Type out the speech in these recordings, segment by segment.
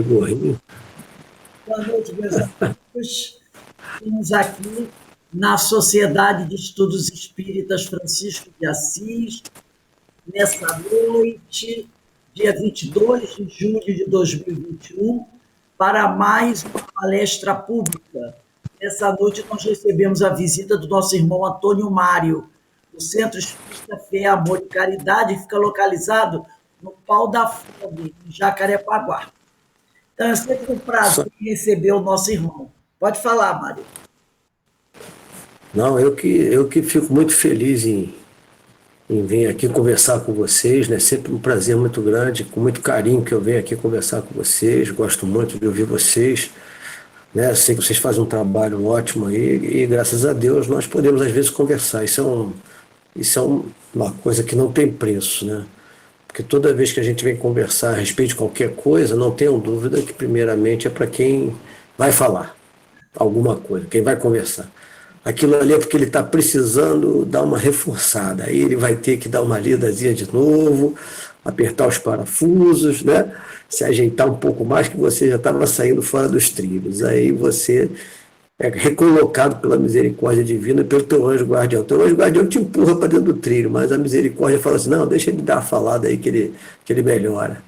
Gorrinho. Boa noite, meus amigos. Estamos aqui na Sociedade de Estudos Espíritas Francisco de Assis, nessa noite, dia 22 de julho de 2021, para mais uma palestra pública. Nessa noite nós recebemos a visita do nosso irmão Antônio Mário, do Centro Espírita Fé, Amor e Caridade, que fica localizado no Pau da Fome, em Jacarepaguá. Então, é sempre um prazer receber o nosso irmão. Pode falar, Mário. Não, eu que fico muito feliz em vir aqui conversar com vocês, né? Sempre um prazer muito grande, com muito carinho que eu venho aqui conversar com vocês, gosto muito de ouvir vocês, né? Eu sei que vocês fazem um trabalho ótimo aí e graças a Deus nós podemos às vezes conversar. Uma coisa que não tem preço, né? Porque toda vez que a gente vem conversar a respeito de qualquer coisa, não tenham dúvida que primeiramente é para quem vai falar alguma coisa, quem vai conversar. Aquilo ali é porque ele está precisando dar uma reforçada. Aí ele vai ter que dar uma lidazinha de novo, apertar os parafusos, né? Se ajeitar um pouco mais, que você já estava saindo fora dos trilhos. Aí você é recolocado pela misericórdia divina e pelo teu anjo guardião. O teu anjo guardião te empurra para dentro do trilho, mas a misericórdia fala assim, não, deixa ele dar a falada aí que ele melhora.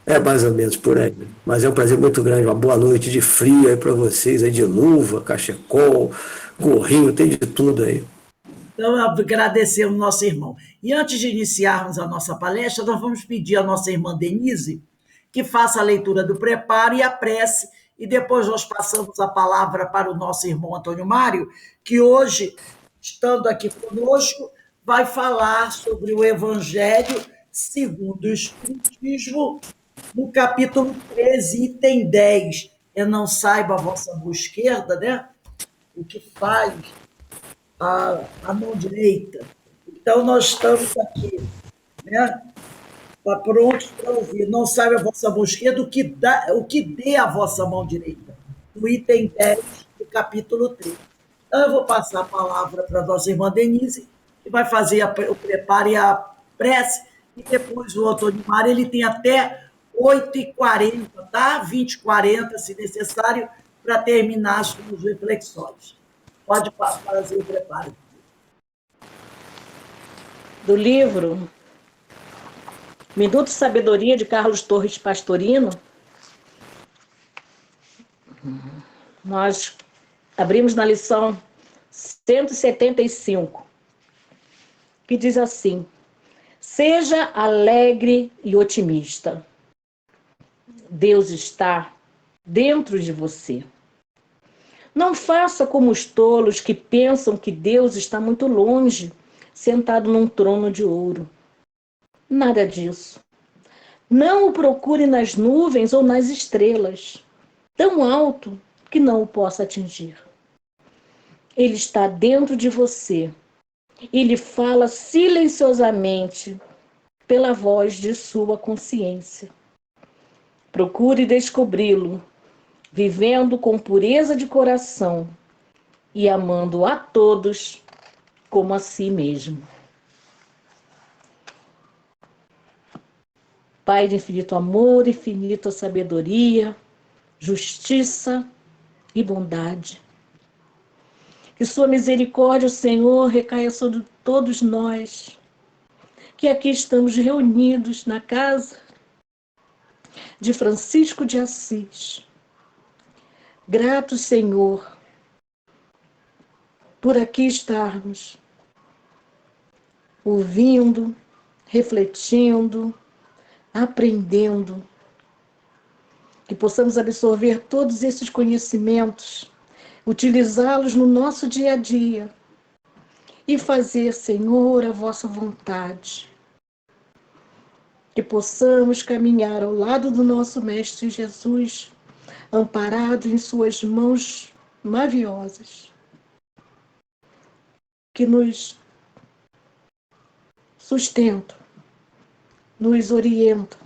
É mais ou menos por aí. Mas é um prazer muito grande. Uma boa noite de frio aí para vocês, aí de luva, cachecol, gorrinho, tem de tudo aí. Então, agradecemos o nosso irmão. E antes de iniciarmos a nossa palestra, nós vamos pedir à nossa irmã Denise que faça a leitura do preparo e a prece, e depois nós passamos a palavra para o nosso irmão Antônio Mário, que hoje, estando aqui conosco, vai falar sobre o Evangelho segundo o Espiritismo, no capítulo 13, item 10. Eu não saiba a vossa mão esquerda, né? O que faz a mão direita. Então, nós estamos aqui, né? Prontos para ouvir. Não saiba a vossa mão esquerda o que dê a vossa mão direita. No item 10 do capítulo 3. Então, eu vou passar a palavra para a nossa irmã Denise, que vai fazer o preparo e a prece, e depois o Antônio Mário, ele tem até 8h40, tá? 20h40, se necessário, para terminar as suas reflexões. Pode fazer o preparo. Do livro Minuto de Sabedoria, de Carlos Torres Pastorino, nós abrimos na lição 175, que diz assim: seja alegre e otimista. Deus está dentro de você. Não faça como os tolos que pensam que Deus está muito longe, sentado num trono de ouro. Nada disso. Não o procure nas nuvens ou nas estrelas, tão alto que não o possa atingir. Ele está dentro de você e lhe fala silenciosamente pela voz de sua consciência. Procure descobri-lo, vivendo com pureza de coração e amando a todos como a si mesmo. Pai de infinito amor, infinita sabedoria, justiça e bondade. Que sua misericórdia, Senhor, recaia sobre todos nós, que aqui estamos reunidos na casa de Francisco de Assis. Gratos, Senhor, por aqui estarmos, ouvindo, refletindo, aprendendo, que possamos absorver todos esses conhecimentos, utilizá-los no nosso dia a dia e fazer, Senhor, a vossa vontade. Que possamos caminhar ao lado do nosso Mestre Jesus, amparado em suas mãos maviosas, que nos sustentam, nos orientam,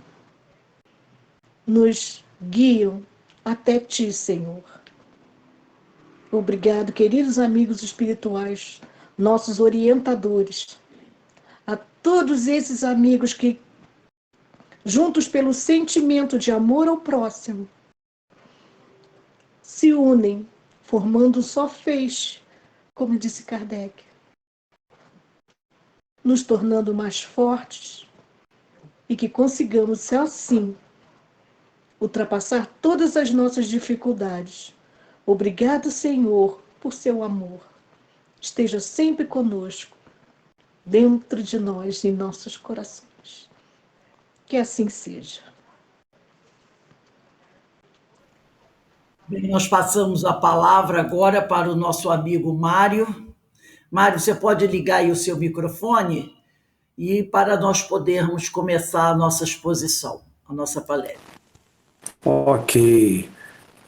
nos guiam até Ti, Senhor. Obrigado, queridos amigos espirituais, nossos orientadores, a todos esses amigos que, juntos pelo sentimento de amor ao próximo, se unem, formando um só feixe, como disse Kardec, nos tornando mais fortes e que consigamos, assim, ultrapassar todas as nossas dificuldades. Obrigado, Senhor, por seu amor. Esteja sempre conosco, dentro de nós, em nossos corações. Que assim seja. Bem, nós passamos a palavra agora para o nosso amigo Mário. Mário, você pode ligar aí o seu microfone e para nós podermos começar a nossa exposição, a nossa palestra. Ok.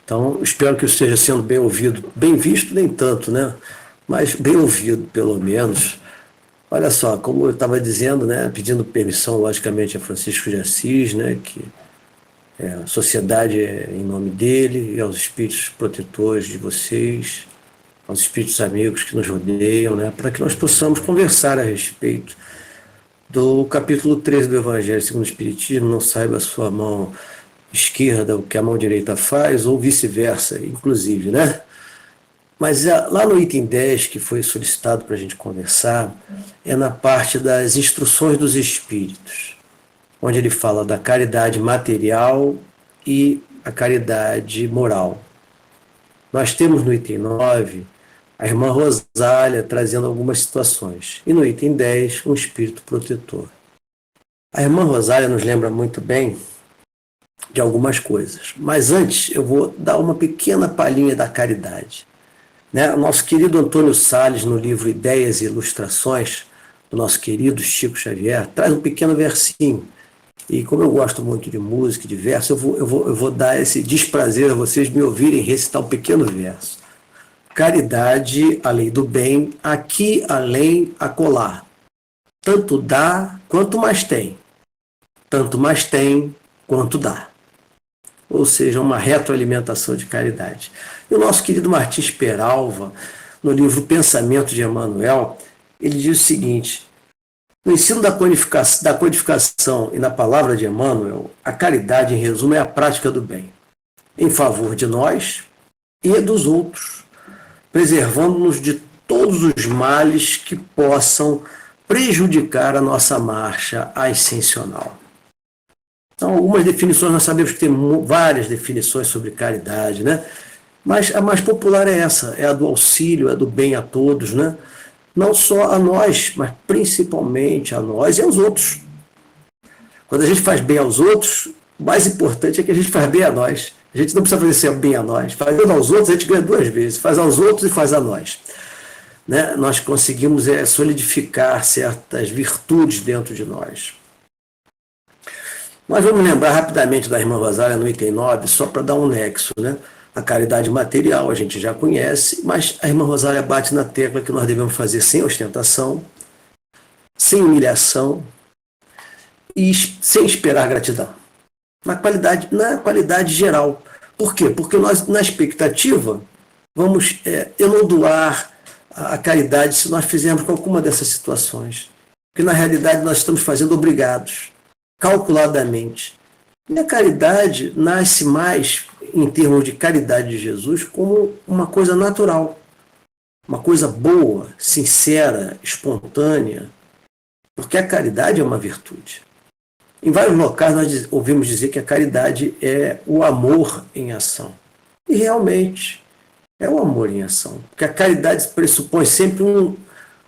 Então, espero que eu esteja sendo bem ouvido. Bem visto, nem tanto, né? Mas bem ouvido, pelo menos. Olha só, como eu estava dizendo, né? Pedindo permissão, logicamente, a Francisco de Assis, né? Que a sociedade é em nome dele, e aos espíritos protetores de vocês, aos espíritos amigos que nos rodeiam, né? Para que nós possamos conversar a respeito do capítulo 13 do Evangelho segundo o Espiritismo. Não saiba a sua mão esquerda o que a mão direita faz, ou vice-versa, inclusive, né? Mas lá no item 10, que foi solicitado para a gente conversar, é na parte das instruções dos espíritos, onde ele fala da caridade material e a caridade moral. Nós temos no item 9 a irmã Rosália trazendo algumas situações, e no item 10 um espírito protetor. A irmã Rosália nos lembra muito bem de algumas coisas, mas antes eu vou dar uma pequena palhinha da caridade. O nosso querido Antônio Salles, no livro Ideias e Ilustrações, do nosso querido Chico Xavier, traz um pequeno versinho. E como eu gosto muito de música, de verso, eu vou dar esse desprazer a vocês me ouvirem recitar um pequeno verso. Caridade, a lei do bem, aqui, além, acolá. Tanto dá, quanto mais tem. Tanto mais tem, quanto dá. Ou seja, uma retroalimentação de caridade. E o nosso querido Martins Peralva, no livro Pensamento de Emmanuel, ele diz o seguinte: no ensino da codificação e na palavra de Emmanuel, a caridade, em resumo, é a prática do bem, em favor de nós e dos outros, preservando-nos de todos os males que possam prejudicar a nossa marcha ascensional. Então, algumas definições, nós sabemos que tem várias definições sobre caridade, né? Mas a mais popular é essa, é a do auxílio, é do bem a todos, né? Não só a nós, mas principalmente a nós e aos outros. Quando a gente faz bem aos outros, o mais importante é que a gente faz bem a nós. A gente não precisa fazer bem a nós. Fazendo aos outros, a gente ganha duas vezes. Faz aos outros e faz a nós. Né? Nós conseguimos solidificar certas virtudes dentro de nós. Nós vamos lembrar rapidamente da irmã Rosália no item 9, só para dar um nexo, né? A caridade material a gente já conhece, mas a irmã Rosália bate na tecla que nós devemos fazer sem ostentação, sem humilhação e sem esperar gratidão. Na qualidade geral. Por quê? Porque nós, na expectativa, vamos elondoar a caridade se nós fizermos com alguma dessas situações. Porque, na realidade, nós estamos fazendo obrigados, calculadamente. E a caridade nasce mais, em termos de caridade de Jesus, como uma coisa natural, uma coisa boa, sincera, espontânea, porque a caridade é uma virtude. Em vários locais nós ouvimos dizer que a caridade é o amor em ação. E realmente é o amor em ação, porque a caridade pressupõe sempre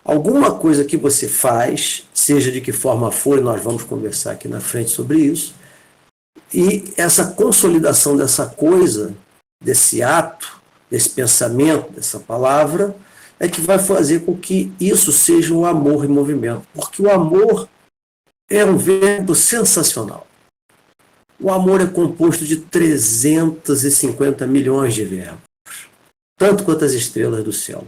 alguma coisa que você faz, seja de que forma for, e nós vamos conversar aqui na frente sobre isso, e essa consolidação dessa coisa, desse ato, desse pensamento, dessa palavra, é que vai fazer com que isso seja o amor em movimento. Porque o amor é um verbo sensacional. O amor é composto de 350 milhões de verbos, tanto quanto as estrelas do céu.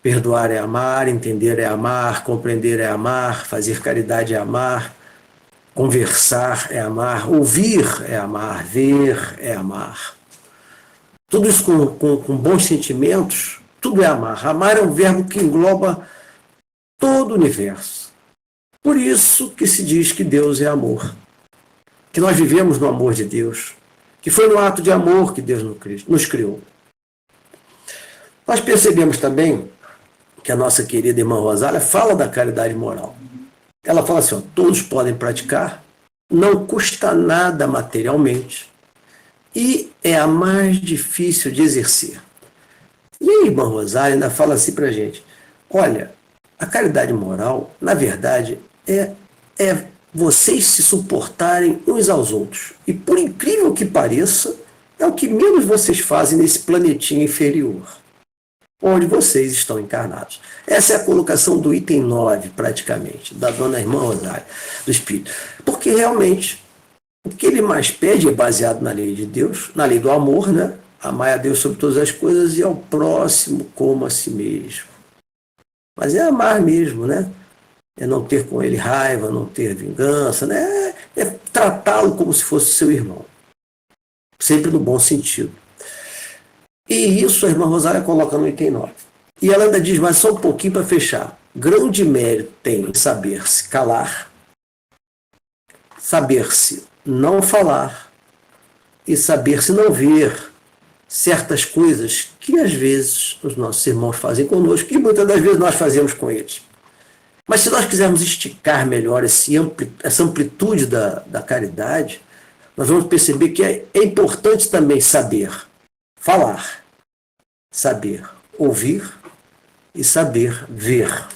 Perdoar é amar, entender é amar, compreender é amar, fazer caridade é amar, conversar é amar, ouvir é amar, ver é amar. Tudo isso com bons sentimentos, tudo é amar. Amar é um verbo que engloba todo o universo. Por isso que se diz que Deus é amor, que nós vivemos no amor de Deus, que foi no ato de amor que Deus nos criou. Nós percebemos também que a nossa querida irmã Rosália fala da caridade moral. Ela fala assim, ó, todos podem praticar, não custa nada materialmente e é a mais difícil de exercer. E a irmã Rosália ainda fala assim para a gente, olha, a caridade moral, na verdade, é vocês se suportarem uns aos outros. E por incrível que pareça, é o que menos vocês fazem nesse planetinha inferior, onde vocês estão encarnados. Essa é a colocação do item 9, praticamente, da dona irmã Rosália, do Espírito. Porque realmente, o que ele mais pede é baseado na lei de Deus, na lei do amor, né? Amar a Deus sobre todas as coisas e ao próximo como a si mesmo. Mas é amar mesmo, né? É não ter com ele raiva, não ter vingança, né? É tratá-lo como se fosse seu irmão. Sempre no bom sentido. E isso a irmã Rosália coloca no item 9. E ela ainda diz, mas só um pouquinho para fechar. Grande mérito tem em saber-se calar, saber-se não falar e saber-se não ver certas coisas que às vezes os nossos irmãos fazem conosco e muitas das vezes nós fazemos com eles. Mas se nós quisermos esticar melhor essa amplitude da caridade, nós vamos perceber que é importante também saber falar, saber ouvir e saber ver.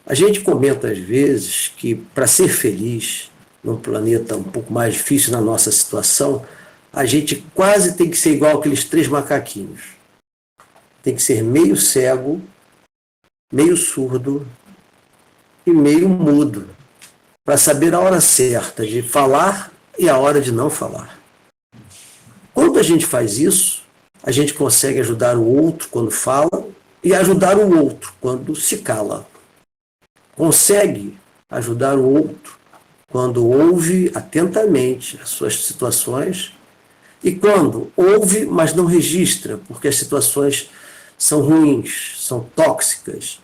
A gente comenta às vezes que para ser feliz num planeta um pouco mais difícil na nossa situação, a gente quase tem que ser igual aqueles 3 macaquinhos. Tem que ser meio cego, meio surdo e meio mudo, para saber a hora certa de falar e a hora de não falar. Quando a gente faz isso, a gente consegue ajudar o outro quando fala e ajudar o outro quando se cala. Consegue ajudar o outro quando ouve atentamente as suas situações e quando ouve, mas não registra, porque as situações são ruins, são tóxicas,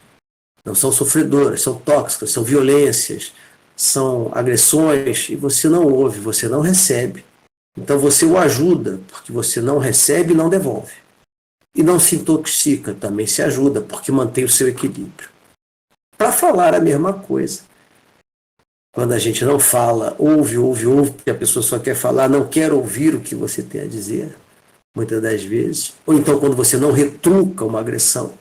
não são sofredoras, são tóxicas, são violências, são agressões, e você não ouve, você não recebe. Então você o ajuda, porque você não recebe e não devolve. E não se intoxica, também se ajuda, porque mantém o seu equilíbrio. Para falar a mesma coisa. Quando a gente não fala, ouve, porque a pessoa só quer falar, não quer ouvir o que você tem a dizer, muitas das vezes. Ou então quando você não retruca uma agressão.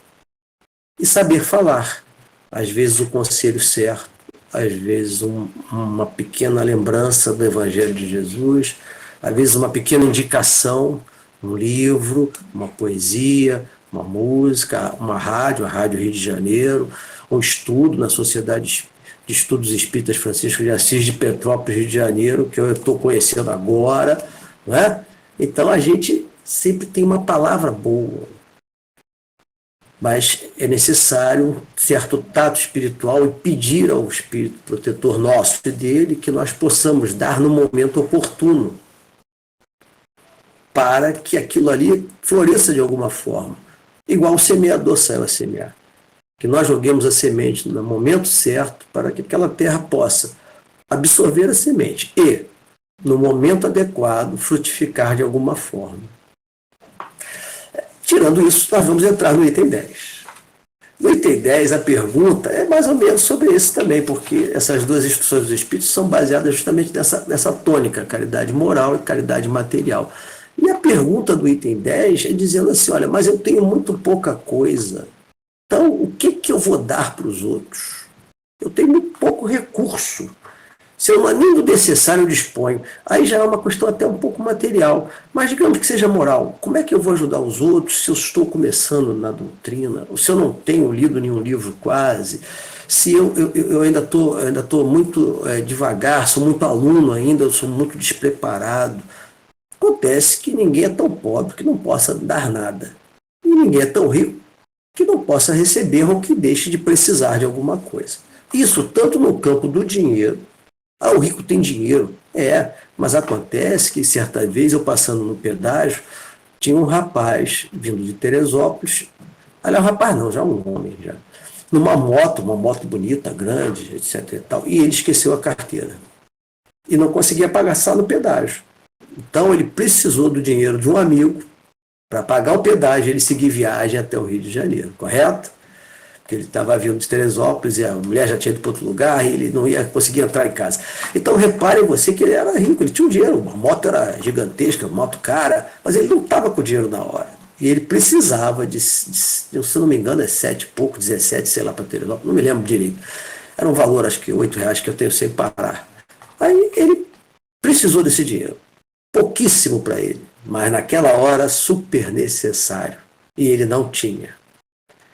E saber falar. Às vezes o conselho certo, às vezes uma pequena lembrança do Evangelho de Jesus, às vezes uma pequena indicação, um livro, uma poesia, uma música, uma rádio, a Rádio Rio de Janeiro, um estudo na Sociedade de Estudos Espíritas Francisco de Assis de Petrópolis, Rio de Janeiro, que eu estou conhecendo agora, não é? Então a gente sempre tem uma palavra boa, mas é necessário um certo tato espiritual e pedir ao Espírito protetor nosso e dele que nós possamos dar no momento oportuno para que aquilo ali floresça de alguma forma. Igual o semeador saiu a semear. Que nós joguemos a semente no momento certo para que aquela terra possa absorver a semente e, no momento adequado, frutificar de alguma forma. Tirando isso, nós vamos entrar no item 10. No item 10, a pergunta é mais ou menos sobre isso também, porque essas duas instruções dos Espíritos são baseadas justamente nessa tônica, caridade moral e caridade material. E a pergunta do item 10 é dizendo assim, olha, mas eu tenho muito pouca coisa, então o que eu vou dar para os outros? Eu tenho muito pouco recurso. Se eu nem do necessário eu disponho, aí já é uma questão até um pouco material, mas digamos que seja moral. Como é que eu vou ajudar os outros se eu estou começando na doutrina, ou se eu não tenho lido nenhum livro quase, se eu ainda estou muito devagar, sou muito aluno ainda, eu sou muito despreparado. Acontece que ninguém é tão pobre que não possa dar nada, e ninguém é tão rico que não possa receber ou que deixe de precisar de alguma coisa. Isso tanto no campo do dinheiro. O rico tem dinheiro. Mas acontece que certa vez eu passando no pedágio, tinha um rapaz vindo de Teresópolis, aliás, um rapaz não, já um homem, já, numa moto bonita, grande, etc. E tal, e ele esqueceu a carteira. E não conseguia pagar só no pedágio. Então ele precisou do dinheiro de um amigo para pagar o pedágio, ele seguir viagem até o Rio de Janeiro, correto? Porque ele estava vindo de Teresópolis e a mulher já tinha ido para outro lugar e ele não ia conseguir entrar em casa. Então reparem você que ele era rico, ele tinha um dinheiro, a moto era gigantesca, a moto cara, mas ele não estava com o dinheiro na hora. E ele precisava se eu não me engano, é 7 e pouco, 17, sei lá, para Teresópolis, não me lembro direito. Era um valor, acho que R$ 8 que eu tenho sem parar. Aí ele precisou desse dinheiro. Pouquíssimo para ele, mas naquela hora super necessário. E ele não tinha.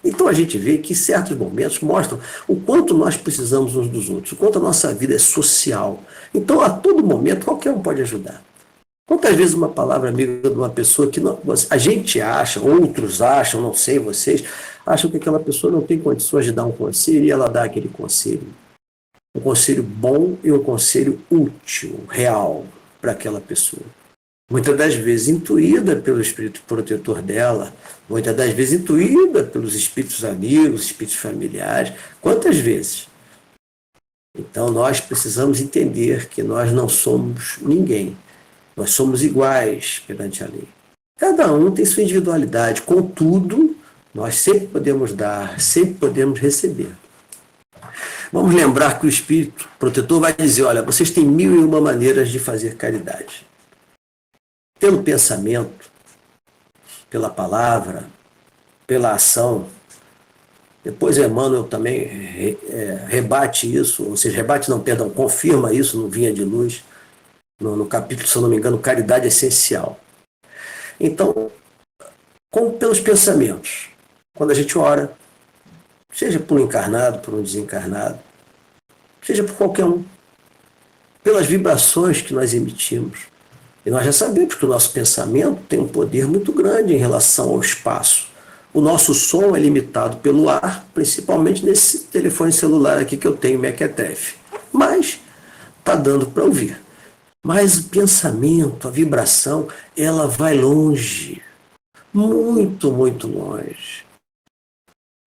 Então a gente vê que certos momentos mostram o quanto nós precisamos uns dos outros, o quanto a nossa vida é social. Então a todo momento qualquer um pode ajudar. Quantas vezes uma palavra amiga de uma pessoa que não, a gente acha, outros acham, não sei, vocês, acham que aquela pessoa não tem condições de dar um conselho e ela dá aquele conselho. Um conselho bom e um conselho útil, real para aquela pessoa. Muitas das vezes intuída pelo espírito protetor dela, muitas das vezes intuída pelos espíritos amigos, espíritos familiares. Quantas vezes? Então nós precisamos entender que nós não somos ninguém. Nós somos iguais perante a lei. Cada um tem sua individualidade, contudo, nós sempre podemos dar, sempre podemos receber. Vamos lembrar que o espírito protetor vai dizer, olha, vocês têm 1001 maneiras de fazer caridade. Pelo pensamento, pela palavra, pela ação. Depois Emmanuel também rebate isso, ou seja, confirma isso no Vinha de Luz, no capítulo, se eu não me engano, Caridade Essencial. Então, pelos pensamentos, quando a gente ora, seja por um encarnado, por um desencarnado, seja por qualquer um, pelas vibrações que nós emitimos. E nós já sabemos que o nosso pensamento tem um poder muito grande em relação ao espaço. O nosso som é limitado pelo ar, principalmente nesse telefone celular aqui que eu tenho, Mequetrefe. Mas está dando para ouvir. Mas o pensamento, a vibração, ela vai longe. Muito, muito longe.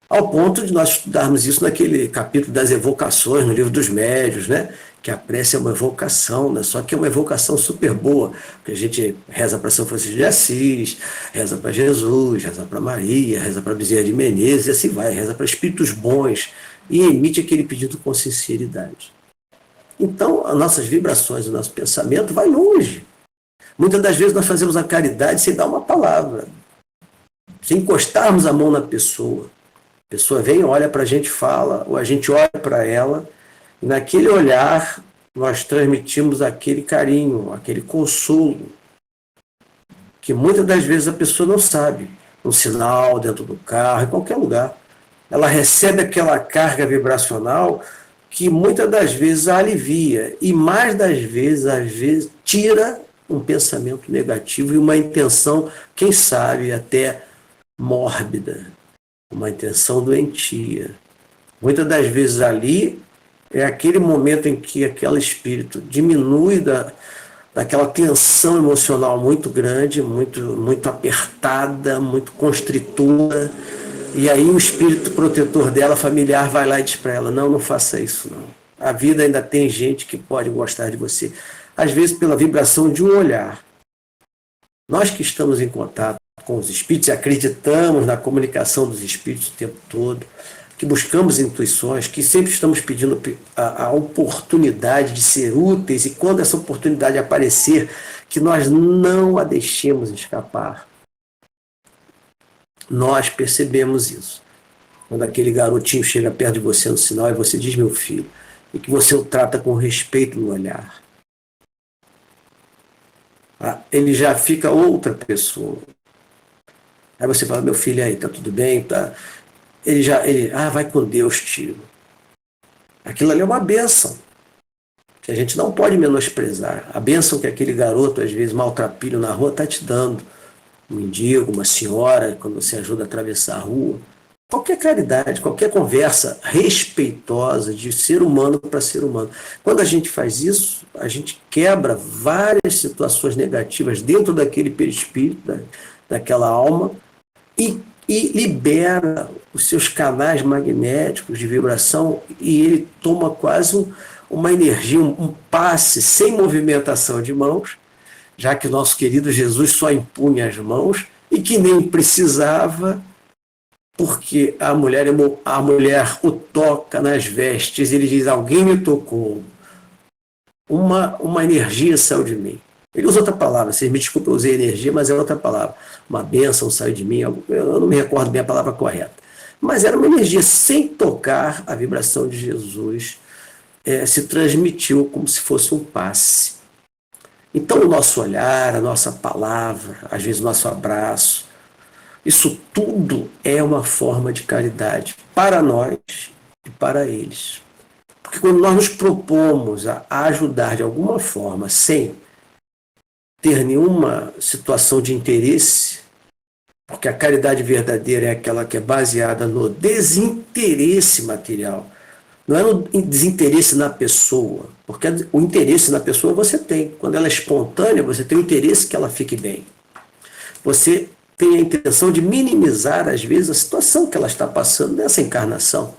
Ao ponto de nós estudarmos isso naquele capítulo das evocações, no livro dos médiuns, né? Que a prece é uma evocação, né? Só que é uma evocação super boa, porque a gente reza para São Francisco de Assis, reza para Jesus, reza para Maria, reza para Bezerra de Menezes, e assim vai, reza para espíritos bons, e emite aquele pedido com sinceridade. Então, as nossas vibrações, o nosso pensamento vai longe. Muitas das vezes nós fazemos a caridade sem dar uma palavra, sem encostarmos a mão na pessoa. A pessoa vem, olha para a gente, fala, ou a gente olha para ela, e naquele olhar nós transmitimos aquele carinho, aquele consolo, que muitas das vezes a pessoa não sabe. No sinal, dentro do carro, em qualquer lugar. Ela recebe aquela carga vibracional que muitas das vezes a alivia, e mais das vezes, às vezes, tira um pensamento negativo e uma intenção, quem sabe, até mórbida. Uma intenção doentia. Muitas das vezes ali é aquele momento em que aquele espírito diminui daquela tensão emocional muito grande, muito apertada, muito constritora, e aí o espírito protetor dela, familiar, vai lá e diz para ela, não faça isso não. A vida ainda tem gente que pode gostar de você. Às vezes pela vibração de um olhar. Nós que estamos em contato com os espíritos e acreditamos na comunicação dos espíritos o tempo todo, que buscamos intuições, que sempre estamos pedindo a oportunidade de ser úteis, e quando essa oportunidade aparecer, que nós não a deixemos escapar. Nós percebemos isso. Quando aquele garotinho chega perto de você no sinal e você diz, meu filho, e que você o trata com respeito no olhar. Ele já fica outra pessoa. Aí você fala, meu filho, aí, tá tudo bem? Tá? Vai com Deus, tio. Aquilo ali é uma bênção, que a gente não pode menosprezar. A bênção que aquele garoto, às vezes, maltrapilho na rua, está te dando. Um mendigo, uma senhora, quando você ajuda a atravessar a rua. Qualquer caridade, qualquer conversa respeitosa de ser humano para ser humano. Quando a gente faz isso, a gente quebra várias situações negativas dentro daquele perispírito, daquela alma, e libera os seus canais magnéticos de vibração, e ele toma quase uma energia, um passe sem movimentação de mãos, já que nosso querido Jesus só impunha as mãos, e que nem precisava, porque a mulher o toca nas vestes, ele diz, alguém me tocou, uma energia saiu de mim. Ele usa outra palavra, vocês me desculpem, eu usei energia, mas é outra palavra. Uma bênção saiu de mim, eu não me recordo bem a palavra correta. Mas era uma energia, sem tocar, a vibração de Jesus se transmitiu como se fosse um passe. Então o nosso olhar, a nossa palavra, às vezes o nosso abraço, isso tudo é uma forma de caridade para nós e para eles. Porque quando nós nos propomos a ajudar de alguma forma, sem ter nenhuma situação de interesse, porque a caridade verdadeira é aquela que é baseada no desinteresse material, não é no desinteresse na pessoa, porque o interesse na pessoa você tem. Quando ela é espontânea, você tem o interesse que ela fique bem. Você tem a intenção de minimizar, às vezes, a situação que ela está passando nessa encarnação.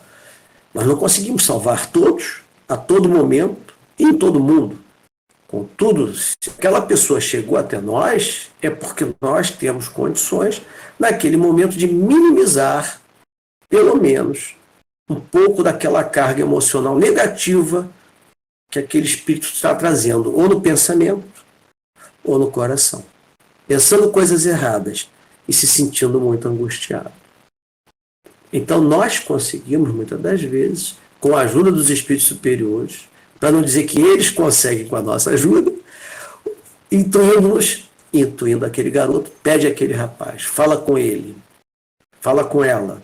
Nós não conseguimos salvar todos, a todo momento e em todo mundo. Contudo, se aquela pessoa chegou até nós, é porque nós temos condições, naquele momento, de minimizar, pelo menos, um pouco daquela carga emocional negativa que aquele espírito está trazendo, ou no pensamento, ou no coração. Pensando coisas erradas e se sentindo muito angustiado. Então nós conseguimos, muitas das vezes, com a ajuda dos espíritos superiores, para não dizer que eles conseguem com a nossa ajuda, intuindo aquele garoto, pede aquele rapaz, fala com ele, fala com ela,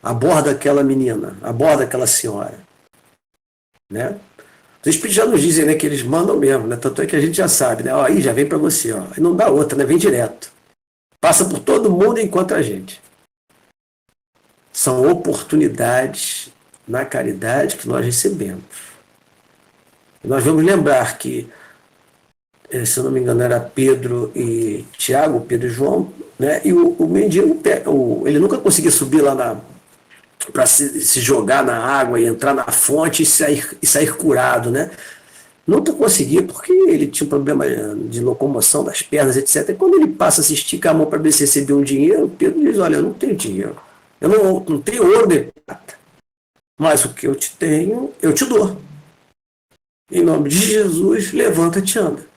aborda aquela menina, aborda aquela senhora. Né? Os espíritos já nos dizem, né, que eles mandam mesmo, né? Tanto é que a gente já sabe, né? Ó, aí já vem para você, ó. Aí não dá outra, né? Vem direto. Passa por todo mundo e encontra a gente. São oportunidades na caridade que nós recebemos. Nós vamos lembrar que, se eu não me engano, era Pedro e Tiago, Pedro e João, né? E o mendigo, ele nunca conseguia subir lá para se jogar na água e entrar na fonte e sair curado, né? Nunca conseguia, porque ele tinha um problema de locomoção das pernas, etc. E quando ele passa a se esticar a mão para ver se recebeu um dinheiro, Pedro diz, olha, eu não tenho dinheiro. Eu não tenho ouro nem prata. Mas o que eu te tenho, eu te dou. Em nome de Jesus, levanta-te e anda.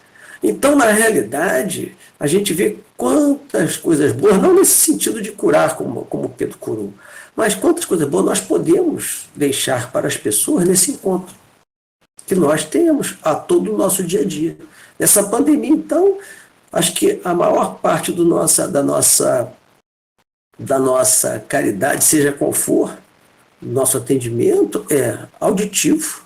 Então, na realidade, a gente vê quantas coisas boas, não nesse sentido de curar, como Pedro curou, mas quantas coisas boas nós podemos deixar para as pessoas nesse encontro que nós temos a todo o nosso dia a dia. Nessa pandemia, então, acho que a maior parte da nossa caridade, seja qual for, nosso atendimento é auditivo,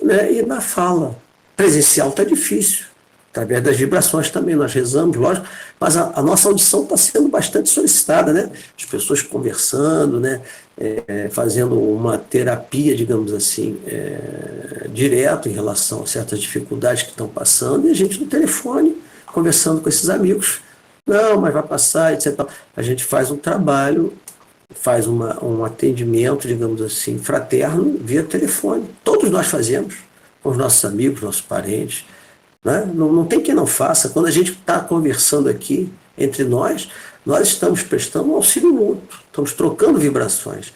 né? E na fala. Presencial está difícil. Através das vibrações também, nós rezamos, lógico, mas a nossa audição está sendo bastante solicitada, né? As pessoas conversando, né? Fazendo uma terapia, digamos assim, direto em relação a certas dificuldades que estão passando, e a gente no telefone, conversando com esses amigos. Não, mas vai passar, etc. A gente faz um trabalho, faz um atendimento, digamos assim, fraterno, via telefone. Todos nós fazemos, com os nossos amigos, nossos parentes. Né? Não tem quem não faça. Quando a gente está conversando aqui entre nós estamos prestando um auxílio mútuo, estamos trocando vibrações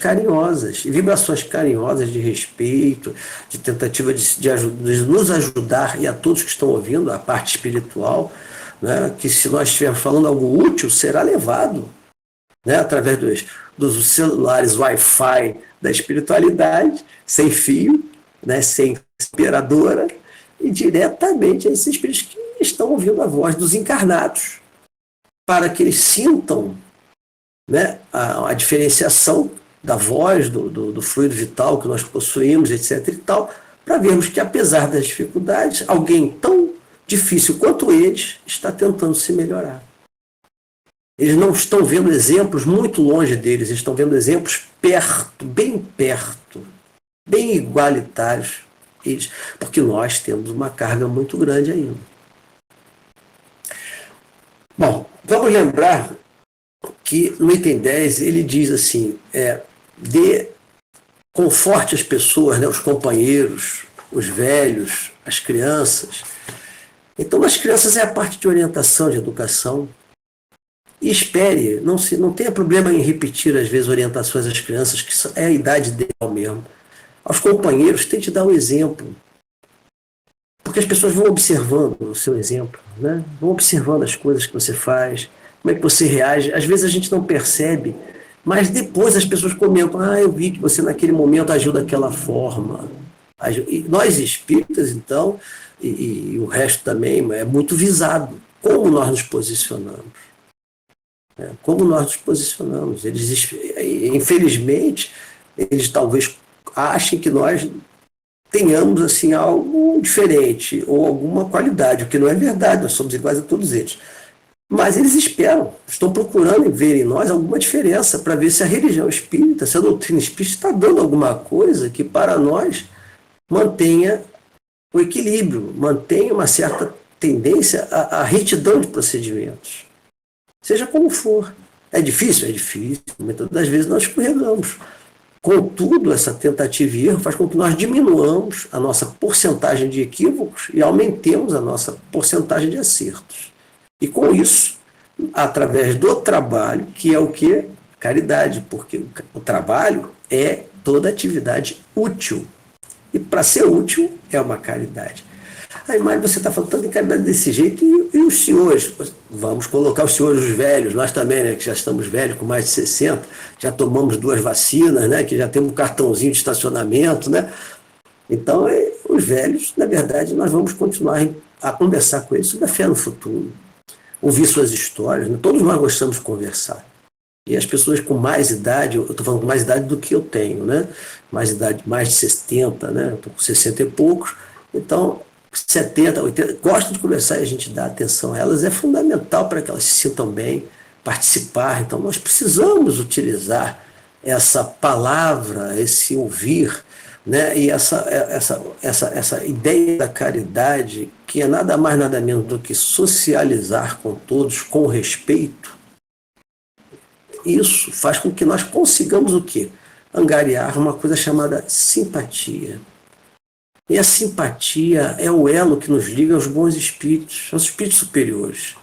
carinhosas, e vibrações carinhosas de respeito, de tentativa de nos ajudar, e a todos que estão ouvindo, a parte espiritual, né? Que se nós estivermos falando algo útil, será levado, né? Através dos celulares Wi-Fi da espiritualidade, sem fio, né? Sem operadora, e diretamente a esses espíritos que estão ouvindo a voz dos encarnados, para que eles sintam, né, a diferenciação da voz, do fluido vital que nós possuímos, etc. e tal, para vermos que, apesar das dificuldades, alguém tão difícil quanto eles está tentando se melhorar. Eles não estão vendo exemplos muito longe deles, eles estão vendo exemplos perto, bem igualitários, porque nós temos uma carga muito grande ainda. Bom, vamos lembrar que no item 10 ele diz assim, dê conforte às pessoas, né, os companheiros, os velhos, as crianças, Então, nas crianças é a parte de orientação, de educação. E espere, não tenha problema em repetir, às vezes, orientações às crianças, que é a idade ideal mesmo. Aos companheiros, tente dar um exemplo. Porque as pessoas vão observando o seu exemplo, né? Vão observando as coisas que você faz, como é que você reage. Às vezes a gente não percebe, mas depois as pessoas comentam: eu vi que você naquele momento agiu daquela forma. E nós espíritas, então, e o resto também, é muito visado. Como nós nos posicionamos. Como nós nos posicionamos. Eles, infelizmente, eles talvez achem que nós tenhamos assim algo diferente ou alguma qualidade, o que não é verdade, nós somos iguais a todos eles. Mas eles estão procurando ver em nós alguma diferença para ver se a religião espírita, se a doutrina espírita está dando alguma coisa que para nós mantenha o equilíbrio, mantenha uma certa tendência à retidão de procedimentos. Seja como for. É difícil? É difícil. Muitas das vezes nós escorregamos. Contudo, essa tentativa e erro faz com que nós diminuamos a nossa porcentagem de equívocos e aumentemos a nossa porcentagem de acertos. E com isso, através do trabalho, que é o quê? Caridade, porque o trabalho é toda atividade útil. E para ser útil é uma caridade. Aí, mas você está falando tanto em caridade desse jeito, e os senhores? Vamos colocar os senhores, os velhos, nós também, né, que já estamos velhos, com mais de 60, já tomamos 2 vacinas, né, que já temos um cartãozinho de estacionamento, né? Então, os velhos, na verdade, nós vamos continuar a conversar com eles sobre a fé no futuro, ouvir suas histórias, né? Todos nós gostamos de conversar. E as pessoas com mais idade, eu estou falando com mais idade do que eu tenho, né? Mais idade, mais de 70, né? Estou com 60 e poucos, então 70, 80, gostam de conversar e a gente dá atenção a elas, é fundamental para que elas se sintam bem, participar. Então nós precisamos utilizar essa palavra, esse ouvir, né? E essa ideia da caridade, que é nada mais nada menos do que socializar com todos com respeito. Isso faz com que nós consigamos o quê? Angariar uma coisa chamada simpatia. E a simpatia é o elo que nos liga aos bons espíritos, aos espíritos superiores.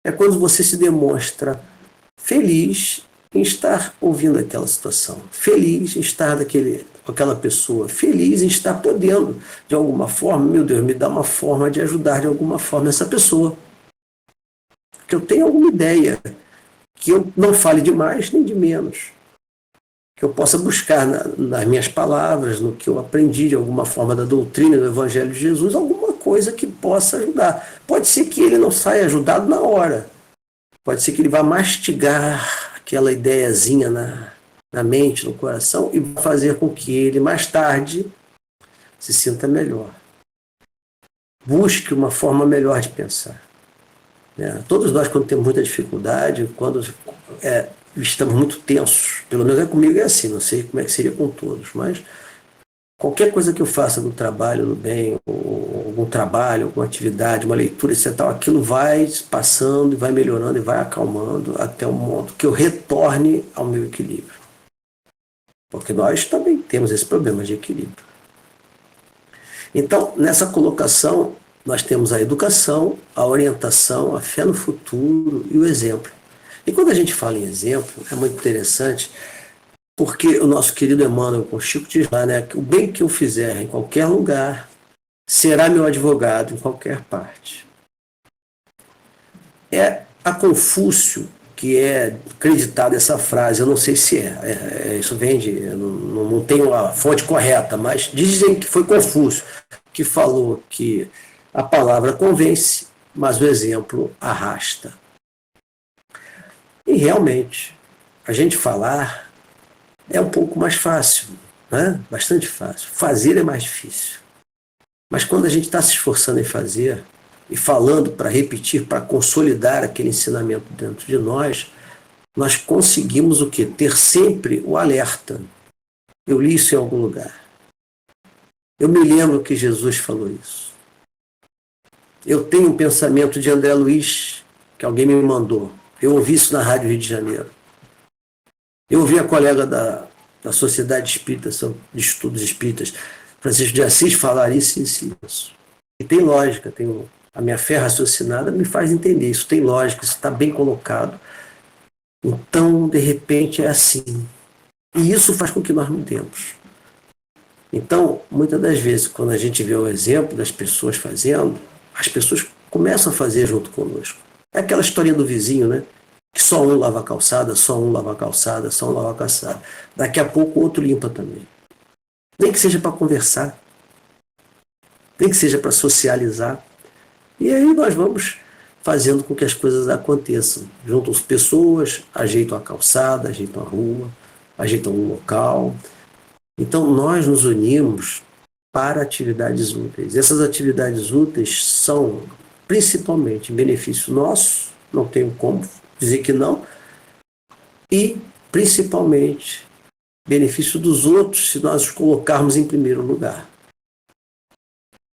É quando você se demonstra feliz em estar ouvindo aquela situação, feliz em estar com aquela pessoa, feliz em estar podendo, de alguma forma, meu Deus, me dá uma forma de ajudar de alguma forma essa pessoa. Que eu tenha alguma ideia, que eu não fale de mais nem de menos. Que eu possa buscar nas minhas palavras, no que eu aprendi de alguma forma da doutrina do Evangelho de Jesus, alguma coisa que possa ajudar. Pode ser que ele não saia ajudado na hora. Pode ser que ele vá mastigar aquela ideiazinha na mente, no coração, e fazer com que ele, mais tarde, se sinta melhor. Busque uma forma melhor de pensar. Todos nós, quando temos muita dificuldade, quando estamos muito tensos, pelo menos comigo é assim, não sei como é que seria com todos, mas qualquer coisa que eu faça no trabalho, no bem, ou algum trabalho, alguma atividade, uma leitura, etc., aquilo vai passando e vai melhorando e vai acalmando até o momento que eu retorne ao meu equilíbrio. Porque nós também temos esse problema de equilíbrio. Então, nessa colocação, nós temos a educação, a orientação, a fé no futuro e o exemplo. E quando a gente fala em exemplo, é muito interessante, porque o nosso querido Emmanuel com Chico diz lá, né, que o bem que eu fizer em qualquer lugar será meu advogado em qualquer parte. É a Confúcio que é acreditada essa frase, eu não sei se isso vem não tenho a fonte correta, mas dizem que foi Confúcio que falou que a palavra convence, mas o exemplo arrasta. E realmente, a gente falar é um pouco mais fácil, né? Bastante fácil. Fazer é mais difícil. Mas quando a gente está se esforçando em fazer, e falando para repetir, para consolidar aquele ensinamento dentro de nós conseguimos o quê? Ter sempre o alerta. Eu li isso em algum lugar. Eu me lembro que Jesus falou isso. Eu tenho um pensamento de André Luiz, que alguém me mandou. Eu ouvi isso na Rádio Rio de Janeiro. Eu ouvi a colega da Sociedade Espírita, de Estudos Espíritas, Francisco de Assis, falar isso. E tem lógica, tem A minha fé raciocinada me faz entender, isso tem lógica, isso está bem colocado. Então, de repente, é assim. E isso faz com que nós mudemos. Então, muitas das vezes, quando a gente vê o exemplo das pessoas fazendo, as pessoas começam a fazer junto conosco. É aquela historinha do vizinho, né? Que só um lava a calçada, só um lava a calçada, só um lava a calçada. Daqui a pouco o outro limpa também. Nem que seja para conversar, nem que seja para socializar. E aí nós vamos fazendo com que as coisas aconteçam. Juntam as pessoas, ajeitam a calçada, ajeitam a rua, ajeitam o local. Então nós nos unimos para atividades úteis. Essas atividades úteis são principalmente em benefício nosso, não tenho como dizer que não, e principalmente benefício dos outros se nós os colocarmos em primeiro lugar.